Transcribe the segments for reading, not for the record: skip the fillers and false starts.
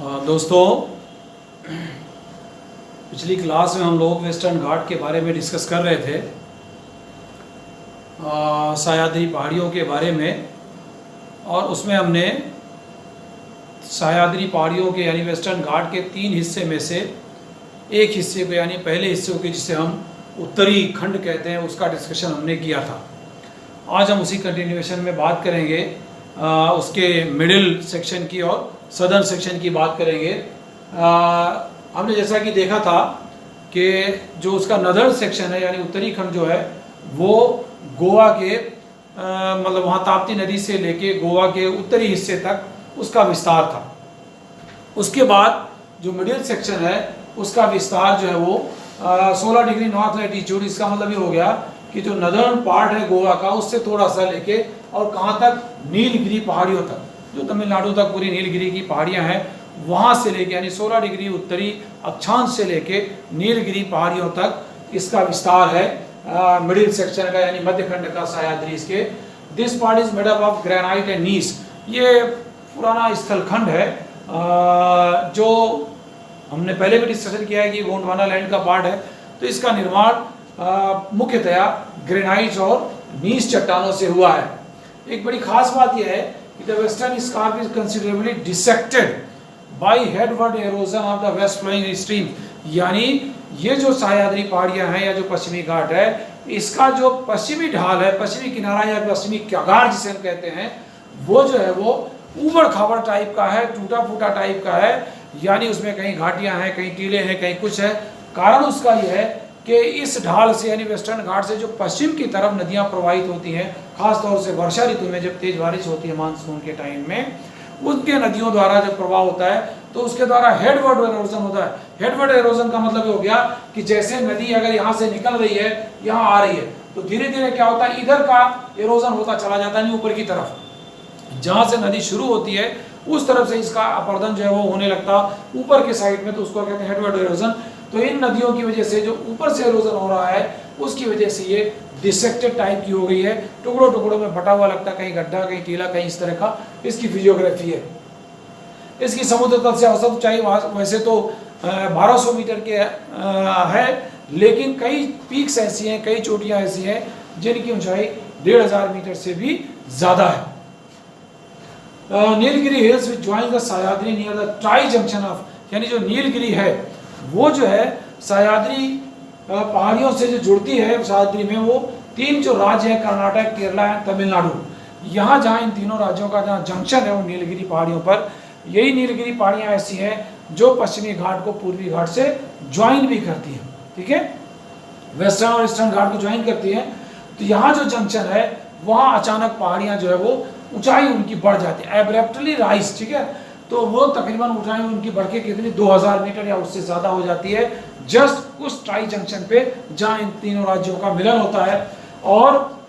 दोस्तों, पिछली क्लास में हम लोग वेस्टर्न घाट के बारे में डिस्कस कर रहे थे, सह्याद्री पहाड़ियों के बारे में। और उसमें हमने सह्याद्री पहाड़ियों के यानी वेस्टर्न घाट के 3 हिस्से में से एक हिस्से को यानी पहले हिस्से को जिसे हम उत्तरी खंड कहते हैं उसका डिस्कशन हमने किया था। आज हम उसी कंटिन्यूएशन में बात करेंगे, उसके मिडिल सेक्शन की और सदर्न सेक्शन की बात करेंगे। हमने जैसा कि देखा था कि जो उसका नदर्न सेक्शन है यानी उत्तरी खंड जो है वो गोवा के मतलब वहाँ ताप्ती नदी से लेके गोवा के उत्तरी हिस्से तक उसका विस्तार था। उसके बाद जो मिडिल सेक्शन है उसका विस्तार जो है वो 16 डिग्री नॉर्थ लैटिट्यूड। इसका मतलब ये हो गया कि जो नदर्न पार्ट है गोवा का उससे थोड़ा सा लेके और कहाँ तक, नीलगिरी पहाड़ियों तक, जो तमिलनाडु तक पूरी नीलगिरी की पहाड़ियाँ हैं वहाँ से लेके यानी 16 डिग्री उत्तरी अक्षांश से लेके नीलगिरी पहाड़ियों तक इसका विस्तार है मिडिल सेक्शन का यानी मध्य खंड का सह्याद्री इसके। This part is made up of granite and gneiss. ये पुराना स्थलखंड है जो हमने पहले भी डिस्कशन किया है कि गोंडवाना लैंड का पार्ट है। तो इसका निर्माण मुख्यतया ग्रेनाइट और नीस चट्टानों से हुआ है। एक बड़ी खास बात यह है कि the western scarp is considerably dissected by headward erosion of the west flowing stream. यानी ये जो सह्याद्री पहाड़ियां हैं या जो पश्चिमी घाट है, इसका जो पश्चिमी ढाल है, पश्चिमी किनारा या पश्चिमी क्यागार जिसे हम कहते हैं, वो जो है वो ऊबड़ खाबड़ टाइप का है, टूटा फूटा टाइप का है। यानी उसमें कहीं घाटियां हैं, कहीं टीले हैं, कहीं कुछ है। कारण उसका यह है कि इस ढाल से यानी वेस्टर्न घाट से जो पश्चिम की तरफ नदियां प्रवाहित होती हैं, खासतौर से वर्षा ऋतु में जब तेज बारिश होती है मानसून के टाइम में, उनके नदियों द्वारा जब प्रवाह होता है तो उसके द्वारा हेडवर्ड एरोजन होता है। हेडवर्ड एरोजन का मतलब ये हो गया कि जैसे नदी अगर यहाँ से निकल रही है, यहाँ आ रही है, तो धीरे धीरे क्या होता है, इधर का एरोजन होता चला जाता है ऊपर की तरफ। जहाँ से नदी शुरू होती है उस तरफ से इसका अपर्दन जो है वो होने लगता ऊपर के साइड में, तो उसको कहते हैं हेडवर्ड एरोजन। तो इन नदियों की वजह से जो ऊपर से एरोजन हो रहा है उसकी वजह से ये डिसेक्टेड टाइप की हो गई है, टुकड़ों टुकड़ों में बटा हुआ लगता है, कहीं गड्ढा कहीं टीला कहीं इस तरह का इसकी फिजियोग्राफी है। इसकी समुद्र तल से औसत ऊंचाई वैसे तो 1200 मीटर के है, लेकिन कई पीक्स ऐसी हैं, कई चोटियां ऐसी हैं जिनकी ऊंचाई 1500 मीटर से भी ज्यादा है। Nilgiri hills which join the Sahyadri near the tri junction of, यानी जो नीलगिरी है वो जो है सह्याद्री पहाड़ियों से जो जुड़ती है सह्याद्री में, वो 3 जो राज्य है कर्नाटक, केरला एंड तमिलनाडु, यहाँ जहाँ इन तीनों राज्यों का जहाँ जंक्शन है वो नीलगिरी पहाड़ियों पर, यही नीलगिरी पहाड़ियाँ ऐसी हैं जो पश्चिमी घाट को पूर्वी घाट से ज्वाइन भी करती हैं। ठीक है, वेस्टर्न और ईस्टर्न घाट को ज्वाइन करती हैं। तो यहाँ जो जंक्शन है वहाँ अचानक पहाड़ियाँ जो है वो ऊंचाई उनकी बढ़ जाती है, एब्रप्टली राइज। ठीक है, तो वो तकरीबन ऊंचाई उनकी बढ़ के कितनी 2000 मीटर या उससे ज़्यादा हो जाती है, जस्ट उस ट्राई जंक्शन पे जहाँ इन तीनों राज्यों का मिलन होता है। और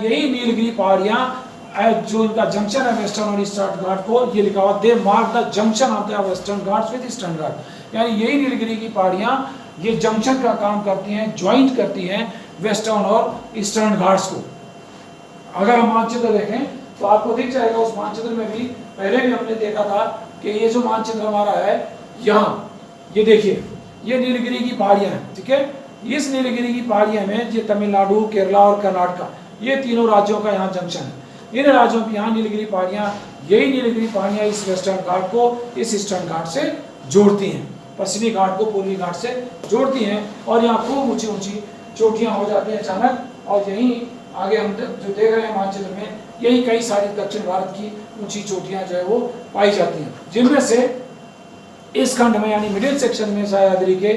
यही नीलगिरी पहाड़ियाँ जो इनका जंक्शन है वेस्टर्न और ईस्टर्न घाट को, ये लिखा हुआ they mark the junction of the western Ghats with eastern Ghat. यानी यही नीलगिरी की पहाड़ियाँ ये जंक्शन का काम करती हैं, ज्वाइंट करती हैं वेस्टर्न और ईस्टर्न घाट्स को। अगर हम मानचित्र देखें तो आपको दिख जाएगा, उस मानचित्र में भी पहले भी हमने देखा था कि ये जो मानचित्र हमारा है, यहाँ ये देखिए ये नीलगिरी की पहाड़ियाँ हैं। ठीक है, इस नीलगिरी की पहाड़ियाँ में ये तमिलनाडु, केरला और कर्नाटक, ये तीनों राज्यों का यहाँ जंक्शन है। इन राज्यों की यहाँ नीलगिरी पहाड़ियाँ, यही नीलगिरी पहाड़ियाँ इस वेस्टर्न घाट को इस ईस्टर्न घाट से जोड़ती हैं, पश्चिमी घाट को पूर्वी घाट से जोड़ती हैं। और यहाँ खूब ऊंची ऊंची चोटियाँ हो जाती हैं अचानक। और यहीं आगे हम जो देख रहे हैं मानचित्र में, यही कई सारी दक्षिण भारत की ऊंची चोटियाँ जो है वो पाई जाती हैं, जिनमें से इस खंड में यानी मिडिल सेक्शन में सह्याद्री के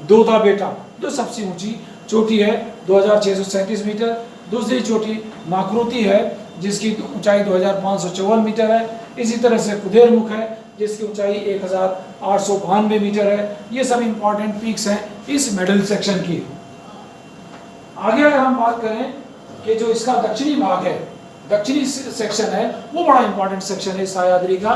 दोदा बेटा जो सबसे ऊंची चोटी है 2637 मीटर, दूसरी चोटी माकरुति है जिसकी ऊंचाई 2554 मीटर है। इसी तरह से कुदेरमुख है जिसकी ऊंचाई 1892 मीटर है। ये सब इंपॉर्टेंट पीक्स हैं इस मिडिल सेक्शन की। आगे अगर हम बात करें कि जो इसका दक्षिणी भाग है, दक्षिणी सेक्शन है, वो बड़ा इंपॉर्टेंट सेक्शन है सह्याद्री का।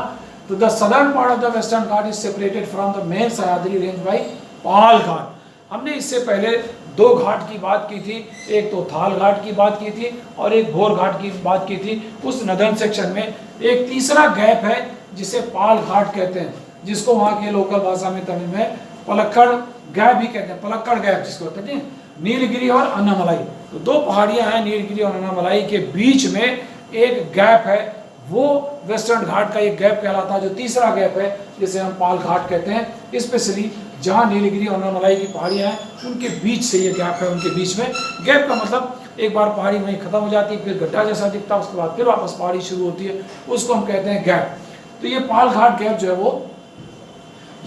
तो the southern part of the Western Ghat is separated from the main Sahyadri range by Palghat. हमने इससे पहले 2 घाट की बात की थी, एक तो थाल घाट की बात की थी और एक भोर घाट की बात की थी। उस नदर्न सेक्शन में एक तीसरा गैप है जिसे पाल घाट कहते हैं। जिसको वहाँ के लोकल भाषा में तमिल में पलक्कड़ गैप भी कहते हैं, पलक्कड़ गैप जिसको कहते हैं। नीलगिरी और अन्नामलाई, तो दो पहाड़ियां हैं नीलगिरी और अन्नामलाई के बीच में एक गैप है, वो वेस्टर्न घाट का एक गैप कहलाता है। जो तीसरा गैप है जिसे हम पाल घाट कहते हैं, स्पेशली जहाँ नीलगिरी और अन्नामलाई की पहाड़ियां हैं उनके बीच से ये गैप है। उनके बीच में गैप का मतलब एक बार पहाड़ी वहीं खत्म हो जाती है, फिर गड्ढा जैसा दिखता है, उसके बाद फिर वापस पहाड़ी शुरू होती है, उसको हम कहते हैं गैप। तो ये पाल घाट गैप जो है वो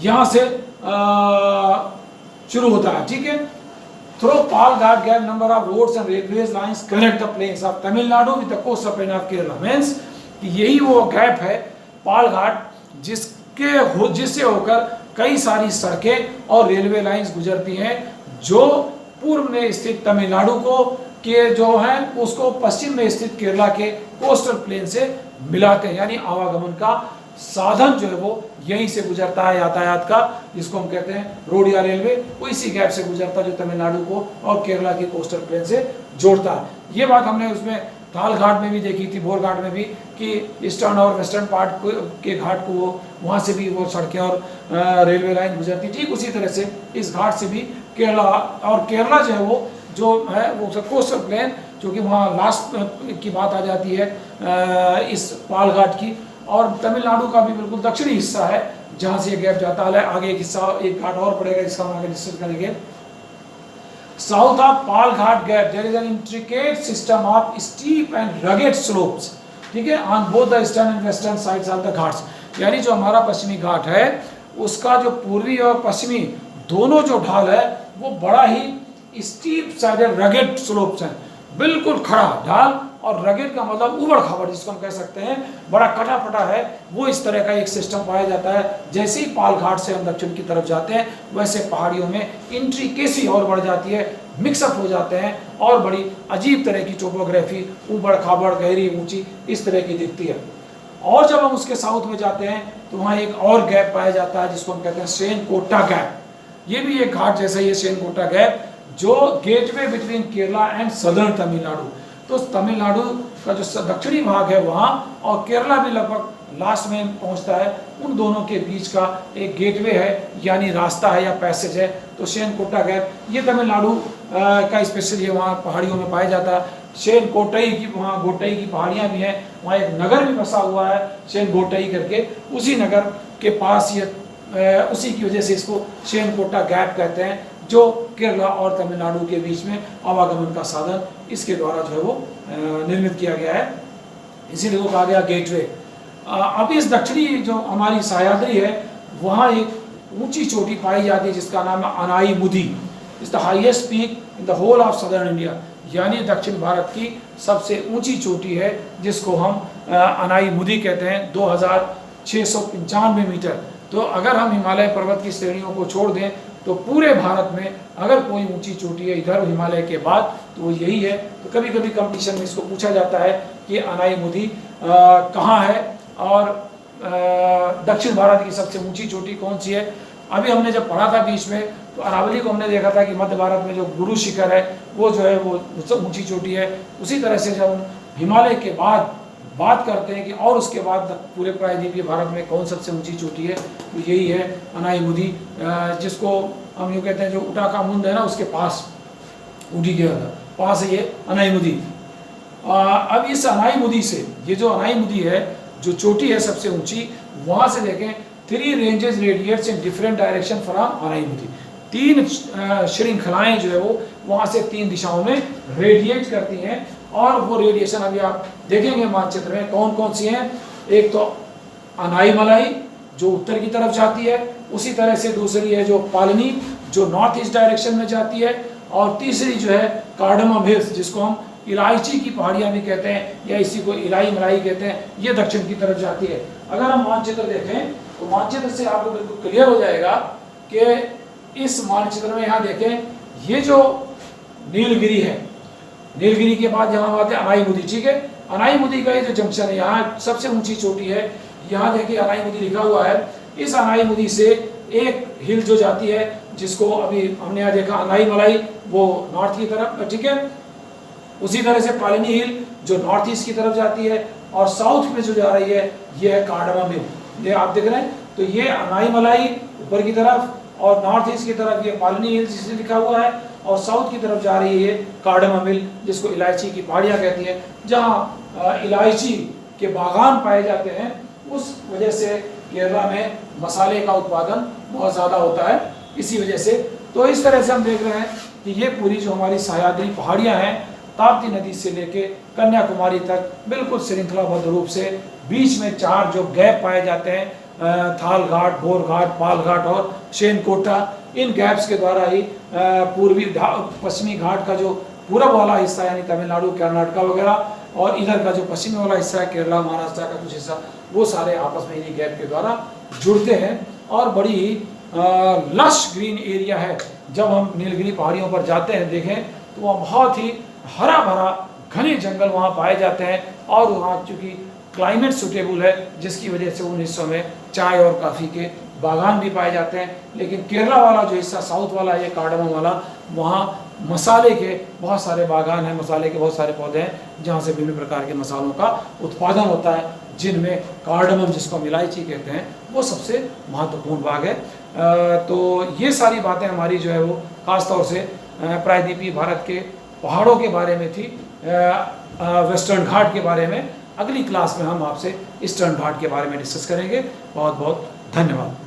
यहाँ से शुरू होता है, ठीक है। Through Palghat gap number of roads and railways lines connect the plains of Tamil Nadu with the coast of Kerala. Means यही वो गैप है पाल घाट जिससे होकर कई सारी सड़कें और रेलवे लाइंस गुजरती हैं, जो पूर्व में स्थित तमिलनाडु को के जो है उसको पश्चिम में स्थित केरला के कोस्टल प्लेन से मिलाते हैं। यानी आवागमन का साधन जो है वो यहीं से गुजरता है, यातायात का, जिसको हम कहते हैं रोड या रेलवे, वो इसी गैप से गुजरता है जो तमिलनाडु को और केरला के कोस्टल प्लेन से जोड़ता है। ये बात हमने उसमें थाल घाट में भी देखी थी, बोर घाट में भी, कि ईस्टर्न और वेस्टर्न पार्ट के घाट को वो वहाँ से भी वो सड़कें और रेलवे लाइन गुजरती। ठीक उसी तरह से इस घाट से भी केरला, और केरला जो है वो जो है वो कोस्टल प्लेन, जो कि वहाँ लास्ट की बात आ जाती है इस पाल घाट की, और तमिलनाडु का भी बिल्कुल दक्षिणी हिस्सा है जहाँ से ये गैप जाता है। आगे एक हिस्सा, एक घाट और पड़ेगा जिसका हम आगे डिस्कस करेंगे। South of Pal Ghat Gap, there is an intricate system of steep and rugged slopes, ठीक है, on both the eastern and western sides of the ghats। यानी जो हमारा पश्चिमी घाट है उसका जो पूर्वी और पश्चिमी दोनों जो ढाल है वो बड़ा ही स्टीप साइडेड रगेड स्लोप्स हैं, बिल्कुल खड़ा ढाल, और रगेड का मतलब उबड़ खाबड़ जिसको हम कह सकते हैं, बड़ा कटा फटा है, वो इस तरह का एक सिस्टम पाया जाता है। जैसे ही पाल घाट से हम दक्षिण की तरफ जाते हैं वैसे पहाड़ियों में इंट्रिकेसी और बढ़ जाती है, मिक्सअप हो जाते हैं, और बड़ी अजीब तरह की टोपोग्राफी, उबड़ खाबड़, गहरी, ऊंची, इस तरह की दिखती है। और जब हम उसके साउथ में जाते हैं तो वहाँ एक और गैप पाया जाता है जिसको हम कहते हैं श्रेनकोट्टा गैप। ये भी एक घाट जैसा ही है श्रेनकोट्टा गैप, जो gateway between Kerala and southern Tamil Nadu. तो तमिलनाडु का जो दक्षिणी भाग है वहाँ, और केरला भी लगभग लास्ट में पहुँचता है, उन दोनों के बीच का एक गेटवे है, यानी रास्ता है या पैसेज है। तो श्रेनकोट्टा गैप ये तमिलनाडु का स्पेशली है, वहाँ पहाड़ियों में पाया जाता है। श्रेनकोट्टई की, वहाँ गोट्टई की पहाड़ियाँ भी हैं, वहाँ एक नगर भी बसा हुआ है श्रेनकोट्टई करके, उसी नगर के पास ये उसी की वजह से इसको श्रेनकोट्टा गैप कहते हैं, जो केरला और तमिलनाडु के बीच में आवागमन का साधन इसके द्वारा जो है वो निर्मित किया गया है, इसीलिए वो कहा गया गेटवे। अब इस दक्षिणी जो हमारी सह्याद्री है वहाँ एक ऊंची चोटी पाई जाती है जिसका नाम है Anaimudi. Is the highest peak in the whole of southern India, यानी दक्षिण भारत की सबसे ऊंची चोटी है जिसको हम अनाई मुदी कहते हैं, 2695 मीटर। तो अगर हम हिमालय पर्वत की श्रेणियों को छोड़ दें तो पूरे भारत में अगर कोई ऊंची चोटी है इधर हिमालय के बाद तो वो यही है। तो कभी कभी कंपटीशन में इसको पूछा जाता है कि अनाई मुदी कहाँ है और दक्षिण भारत की सबसे ऊंची चोटी कौन सी है। अभी हमने जब पढ़ा था बीच में तो अरावली को हमने देखा था कि मध्य भारत में जो गुरु शिखर है वो जो है वो ऊंची चोटी है। उसी तरह से जब हम हिमालय के बाद बात करते हैं कि और उसके बाद पूरे प्रायद्वीपीय भारत में कौन सबसे ऊंची चोटी है, तो यही है अनाई मुदी, जिसको हम यूँ कहते हैं जो उटाकामुंड है ना उसके पास, ऊटी के पास है ये अनाई मुदी। अब इस अनाई मुदी से, ये जो अनाई मुदी है जो चोटी है सबसे ऊंची, वहाँ से देखें 3 ranges radiates in different direction from Anamudi. 3 श्रृंखलाएं जो है वो वहाँ से 3 दिशाओं में रेडिएट करती हैं, और वो रेडिएशन अभी आप देखेंगे मानचित्र में कौन कौन सी हैं। एक तो अनाई मलाई जो उत्तर की तरफ जाती है, उसी तरह से दूसरी है जो पालनी जो नॉर्थ ईस्ट डायरेक्शन में जाती है, और तीसरी जो है कार्डमम हिल्स जिसको हम इलायची की पहाड़ियाँ भी कहते हैं या इसी को इलाई मलाई कहते हैं, ये दक्षिण की तरफ जाती है। अगर हम मानचित्र देखें तो मानचित्र से आपको बिल्कुल क्लियर हो जाएगा कि इस मानचित्र में यहाँ देखें ये जो नीलगिरी है, नीलगिरी के बाद यहाँ आते हैं अनाई मुदी, ठीक है। अनाई मुदी का ये जो जंक्शन है यहाँ सबसे ऊंची चोटी है, यहाँ देखिए अनाई मुदी लिखा हुआ है। इस अनाई मुदी से एक हिल जो जाती है जिसको अभी हमने यहाँ देखा अनाई मलाई, वो नॉर्थ की तरफ, ठीक है। उसी तरह से पालनी हिल जो नॉर्थ ईस्ट की तरफ जाती है, और साउथ में जो जा रही है ये है कार्डमम हिल। ये आप देख रहे हैं तो ये अनाई मलाई ऊपर की तरफ और नॉर्थ ईस्ट की तरफ ये पालनी हिल्स जिसे लिखा हुआ है, और साउथ की तरफ जा रही है कार्डमम हिल जिसको इलायची की पहाड़ियाँ कहती हैं, जहाँ इलायची के बागान पाए जाते हैं। उस वजह से केरला में मसाले का उत्पादन बहुत ज़्यादा होता है इसी वजह से। तो इस तरह से हम देख रहे हैं कि ये पूरी जो हमारी सह्याद्री पहाड़ियाँ हैं ताप्ती नदी से लेके कन्याकुमारी तक बिल्कुल श्रृंखलाबद्ध रूप से, बीच में 4 जो गैप पाए जाते हैं, थाल घाट, भोर घाट, पाल घाट और शेनकोटा, इन गैप्स के द्वारा ही पूर्वी पश्चिमी घाट का जो पूरब वाला हिस्सा यानी तमिलनाडु, कर्नाटका वगैरह, और इधर का जो पश्चिमी वाला हिस्सा है केरला, महाराष्ट्र का कुछ हिस्सा, वो सारे आपस में इन्हीं गैप के द्वारा जुड़ते हैं और बड़ी ही लश ग्रीन एरिया है। जब हम नीलगिरी पहाड़ियों पर जाते हैं देखें तो वहाँ बहुत ही हरा भरा घने जंगल वहाँ पाए जाते हैं, और वहाँ चूँकि क्लाइमेट सूटेबल है जिसकी वजह से उन हिस्सों में चाय और कॉफ़ी के बागान भी पाए जाते हैं। लेकिन केरला वाला जो हिस्सा साउथ वाला है, कार्डमम वाला, वहाँ मसाले के बहुत सारे बागान हैं, मसाले के बहुत सारे पौधे हैं जहाँ से विभिन्न प्रकार के मसालों का उत्पादन होता है, जिनमें कार्डमम जिसको हम इलायची कहते हैं वो सबसे महत्वपूर्ण भाग है। तो ये सारी बातें हमारी जो है वो ख़ास तौर से प्रायद्वीपीय भारत के पहाड़ों के बारे में थी। वेस्टर्न घाट के बारे में अगली क्लास में हम आपसे ईस्टर्न घाट के बारे में डिस्कस करेंगे। बहुत बहुत धन्यवाद।